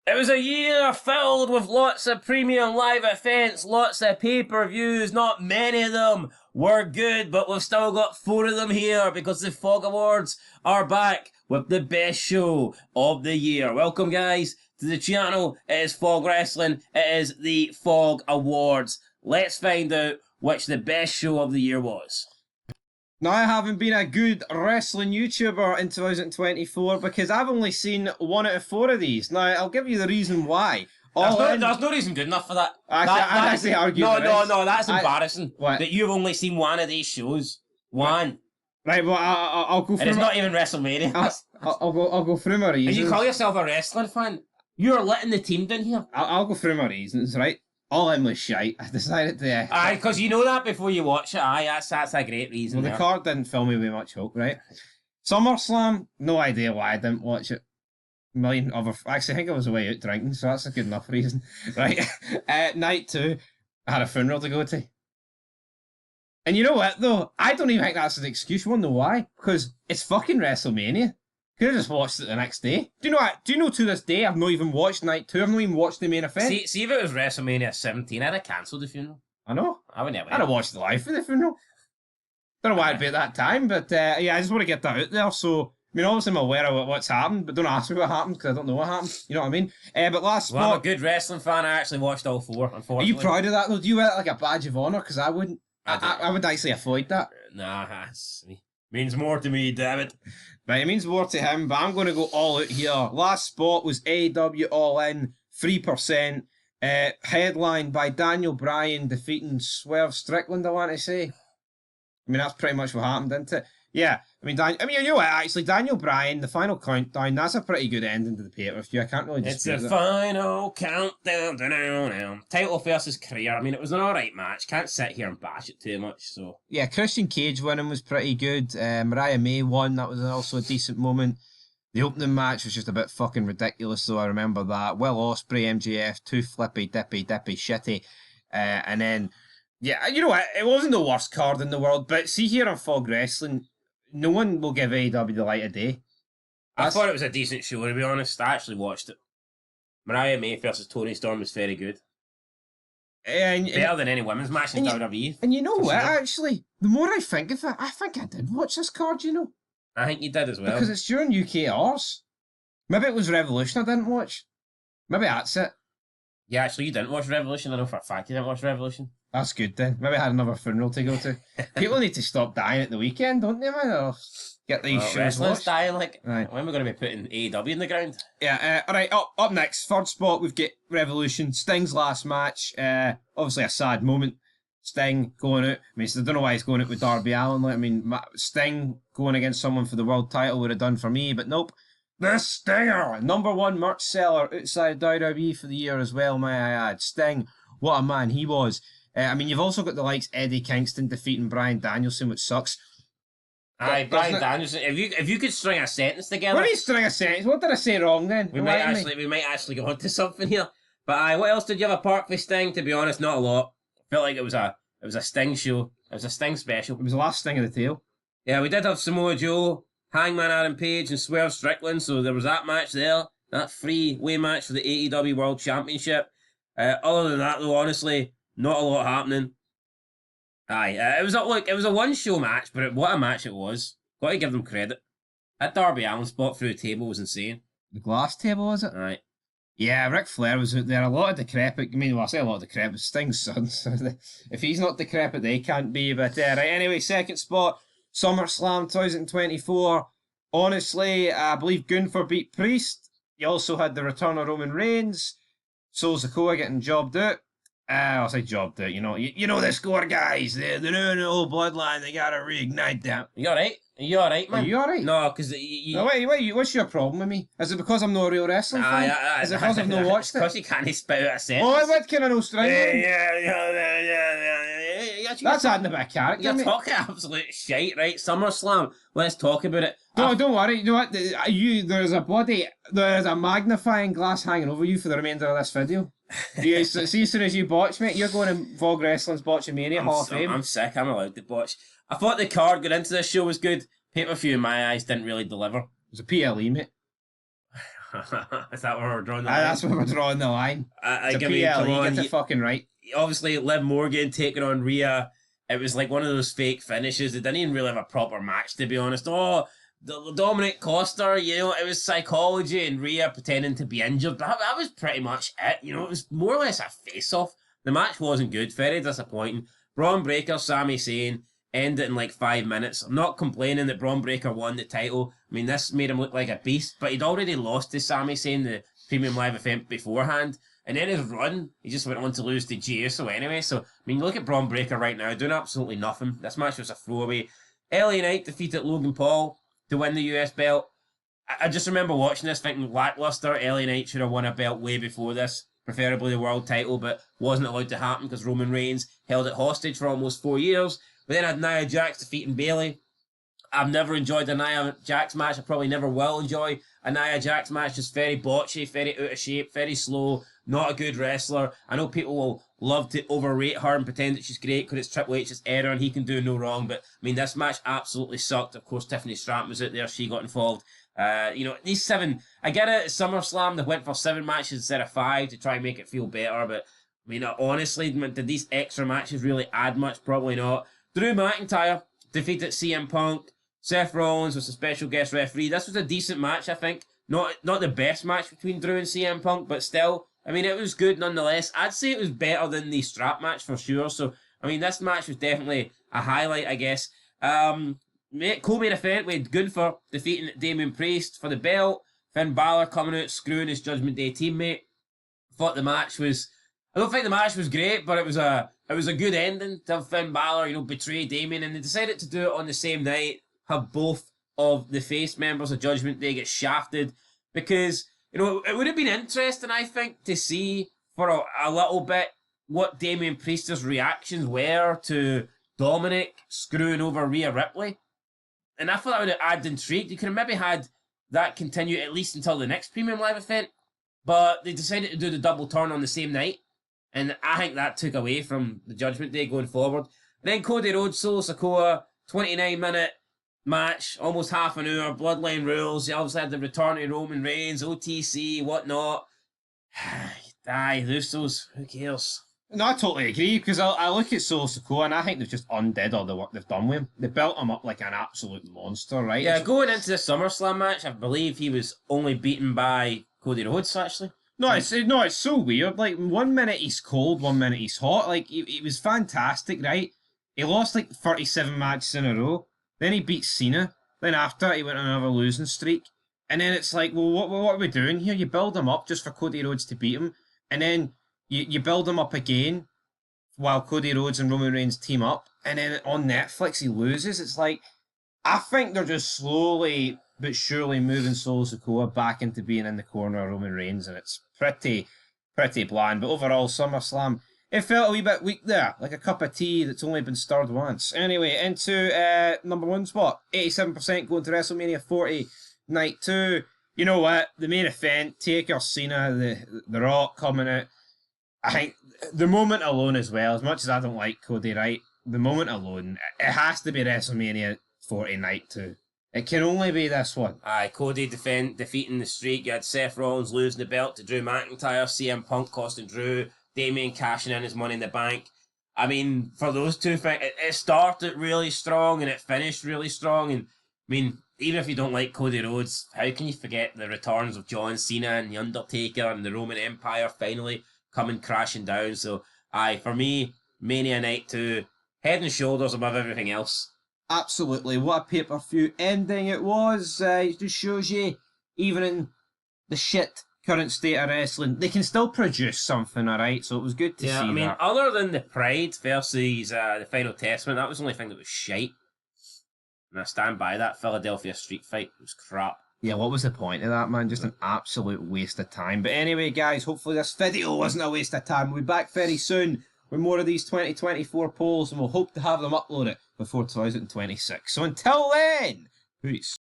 It was a year filled with lots of premium live events, lots of pay-per-views. Not many of them were good, but we've still got 4 of them here because the Fog Awards are back with the best show of the year. Welcome, guys, to the channel. It is Fog Wrestling. It is the Fog Awards. Let's find out which the best show of the year was. Now, I haven't been a good wrestling YouTuber in 2024 because I've only seen 1 out of 4 of these. Now, I'll give you the reason why. There's no reason good enough for that. I'd actually argue No, that's embarrassing. What? That you've only seen 1 of these shows. 1. Right, well, I'll go through. And it's not even WrestleMania. I'll go through my reasons. And you call yourself a wrestling fan? You're letting the team down here. I'll go through my reasons, right? All in was shite. I decided to... Aye, because you know that before you watch it. Aye, that's a great reason. Well, the card didn't fill me with much hope, right? SummerSlam, no idea why I didn't watch it. Actually, I think I was away out drinking, so that's a good enough reason, right? Night 2, I had a funeral to go to. And you know what, though? I don't even think that's an excuse. You want to know why? Because it's fucking WrestleMania. Could have just watched it the next day. Do you know what? Do you know to this day I've not even watched Night 2? I've not even watched the main event. See if it was WrestleMania 17, I'd have cancelled the funeral. I know. I would never. I'd have watched the live for the funeral. Don't know why it'd be at that time, but yeah, I just want to get that out there. So, I mean, obviously I'm aware of what's happened, but don't ask me what happened because I don't know what happened. You know what I mean? But last spot... Well, I'm a good wrestling fan. I actually watched all 4, unfortunately. Are you proud of that, though? Do you wear it like a badge of honour? Because I wouldn't. I would actually avoid that. Nah, means more to me, damn it. Right, it means more to him, but I'm going to go all out here. Last spot was AEW All In, 3%. Headlined by Daniel Bryan defeating Swerve Strickland, I want to say. I mean, that's pretty much what happened, isn't it? Yeah, I mean, you know what, actually, Daniel Bryan, the final countdown, that's a pretty good ending to the pay-per-view. I can't really dispute it. It's the final countdown. Title versus career. I mean, it was an alright match. Can't sit here and bash it too much, so... Yeah, Christian Cage winning was pretty good. Mariah May won. That was also a decent moment. The opening match was just a bit fucking ridiculous, though. I remember that. Will Ospreay, MJF, too flippy, dippy, shitty. And then, yeah, you know what? It wasn't the worst card in the world, but see here on Fog Wrestling, no one will give AEW the light of day. I thought it was a decent show, to be honest. I actually watched it. Mariah May versus Toni Storm was very good. Better than any women's match in WWE. And you know what, actually? The more I think of it, I think I did watch this card, you know. I think you did as well. Because it's during UK hours. Maybe it was Revolution I didn't watch. Maybe that's it. Yeah, actually, you didn't watch Revolution. I know for a fact you didn't watch Revolution. That's good then. Maybe I had another funeral to go to. People need to stop dying at the weekend, don't they, man? Or get these shows wrestling's watched. dying, like, right. When are we going to be putting AEW in the ground? Yeah, alright, up next, third spot, we've got Revolution. Sting's last match. Obviously a sad moment. Sting going out. I mean, I don't know why he's going out with Darby Allin. Like, I mean, Sting going against someone for the world title would have done for me, but nope. The Stinger, #1 merch seller outside WWE for the year as well, may I add. Sting, what a man he was. I mean, you've also got the likes Eddie Kingston defeating Bryan Danielson, which sucks. Aye, Bryan Danielson. If you could string a sentence together. What do you string a sentence? What did I say wrong then? We might actually go on to something here. But aye, what else did you have apart from Sting? To be honest, not a lot. I felt like it was a Sting show. It was a Sting special. It was the last Sting of the tail. Yeah, we did have Samoa Joe, Hangman Adam Page, and Swerve Strickland. So there was that match there. That freeway match for the AEW World Championship. Other than that, though, honestly, not a lot happening. Aye, it was a one-show match, but what a match it was. Got to give them credit. That Darby Allin spot through the table was insane. The glass table, was it? Aye. Yeah, Ric Flair was out there. A lot of decrepit. I mean, well, I say a lot of decrepit. Sting's son. So if he's not decrepit, they can't be. But right, anyway, second spot, SummerSlam 2024. Honestly, I believe Gunther beat Priest. You also had the return of Roman Reigns. Solo Sikoa getting jobbed out. I'll say jobbed out. You know the score, guys. They're doing the whole bloodline. They gotta reignite them. You alright? Are you alright, man? Are you alright? No, because No, wait. What's your problem with me? Is it because I'm not a real wrestling fan? Is it because I've not watched it? Because you can't spout out a sentence. Oh, what can I know strangling? Yeah. That's adding a bit of character. You're talking absolute shite, right? SummerSlam. Let's talk about it. Don't worry. You know what? There's a magnifying glass hanging over you for the remainder of this video. See, as soon as you botch, mate, you're going to Fog Wrestling's Botchamania Hall of Fame. I'm sick. I'm allowed to botch. I thought the card going into this show was good. Pay-per-view in my eyes didn't really deliver. It was a PLE, mate. Is that where we're drawing the Aye, line? that's where we're drawing the line. I It's a mean, come PLE, on. get it fucking right. Obviously, Liv Morgan taking on Rhea. It was like one of those fake finishes. They didn't even really have a proper match, to be honest. Oh, the Dominic cost her, you know, it was psychology and Rhea pretending to be injured. That was pretty much it. You know, it was more or less a face-off. The match wasn't good. Very disappointing. Braun Breaker, Sami Zayn, ended in like 5 minutes. I'm not complaining that Braun Breaker won the title. I mean, this made him look like a beast, but he'd already lost to Sami Zayn, the Premium Live event beforehand. And then his run, he just went on to lose to Jey Uso anyway. So, I mean, you look at Braun Breaker right now, doing absolutely nothing. This match was a throwaway. LA Knight defeated Logan Paul to win the US belt. I just remember watching this thinking lackluster. LA Knight should have won a belt way before this, preferably the world title, but wasn't allowed to happen because Roman Reigns held it hostage for almost 4 years. But then I had Nia Jax defeating Bayley. I've never enjoyed a Nia Jax match. I probably never will enjoy a Nia Jax match. Just very botchy, very out of shape, very slow, not a good wrestler. I know people will love to overrate her and pretend that she's great because it's Triple H's era and he can do no wrong. But, I mean, this match absolutely sucked. Of course, Tiffany Stratton was out there. She got involved. You know, these 7, I get it, SummerSlam, they went for 7 matches instead of 5 to try and make it feel better. But, I mean, honestly, did these extra matches really add much? Probably not. Drew McIntyre defeated CM Punk. Seth Rollins was a special guest referee. This was a decent match, I think. Not the best match between Drew and CM Punk, but still, I mean, it was good nonetheless. I'd say it was better than the strap match for sure. So, I mean, this match was definitely a highlight, I guess. Co-main event, we had Gunther defeating Damian Priest for the belt. Finn Balor coming out, screwing his Judgment Day teammate. Thought the match was... I don't think the match was great, but it was a good ending to have Finn Balor, you know, betray Damian, and they decided to do it on the same night, have both of the face members of Judgment Day get shafted, because, you know, it would have been interesting, I think, to see for a little bit what Damian Priest's reactions were to Dominic screwing over Rhea Ripley. And I thought that would have added intrigue. You could have maybe had that continue at least until the next Premium Live event, but they decided to do the double turn on the same night. And I think that took away from the Judgment Day going forward. Then Cody Rhodes, Solo Sikoa, 29-minute match, almost half an hour, Bloodline rules. You obviously had the return of Roman Reigns, OTC, whatnot. Aye, Usos, who cares? No, I totally agree, because I look at Solo Sikoa and I think they've just undid all the work they've done with him. They built him up like an absolute monster, right? Yeah, going into the SummerSlam match, I believe he was only beaten by Cody Rhodes, actually. No, it's so weird. Like, 1 minute he's cold, 1 minute he's hot. Like, he was fantastic, right? He lost like 37 matches in a row. Then he beat Cena. Then after, he went on another losing streak. And then it's like, well, what are we doing here? You build him up just for Cody Rhodes to beat him. And then you build him up again while Cody Rhodes and Roman Reigns team up. And then on Netflix, he loses. It's like, I think they're just slowly but surely moving Solo Sikoa back into being in the corner of Roman Reigns, and it's pretty bland. But overall, SummerSlam, it felt a wee bit weak there, like a cup of tea that's only been stirred once. Anyway, into number 1 spot, 87% going to WrestleMania 40, Night 2. You know what? The main event, Taker, Cena, the Rock coming out. I think the moment alone as well, as much as I don't like Cody, right? The moment alone, it has to be WrestleMania 40, Night 2. It can only be this one. Aye, Cody defeating the streak. You had Seth Rollins losing the belt to Drew McIntyre, CM Punk costing Drew, Damian cashing in his Money in the Bank. I mean, for those two things, it started really strong and it finished really strong. And I mean, even if you don't like Cody Rhodes, how can you forget the returns of John Cena and The Undertaker and the Roman Empire finally coming crashing down? So, aye, for me, Mania Night 2, head and shoulders above everything else. Absolutely, what a pay-per-view ending it was. It just shows you, even in the shit current state of wrestling, they can still produce something, alright? So it was good to see that. I mean, other than the Pride versus the Final Testament, that was the only thing that was shite. And I stand by that. Philadelphia street fight was crap. Yeah, what was the point of that, man? Just an absolute waste of time. But anyway, guys, hopefully this video wasn't a waste of time. We'll be back very soon with more of these 2024 polls, and we'll hope to have them uploaded before 2026. So until then, peace.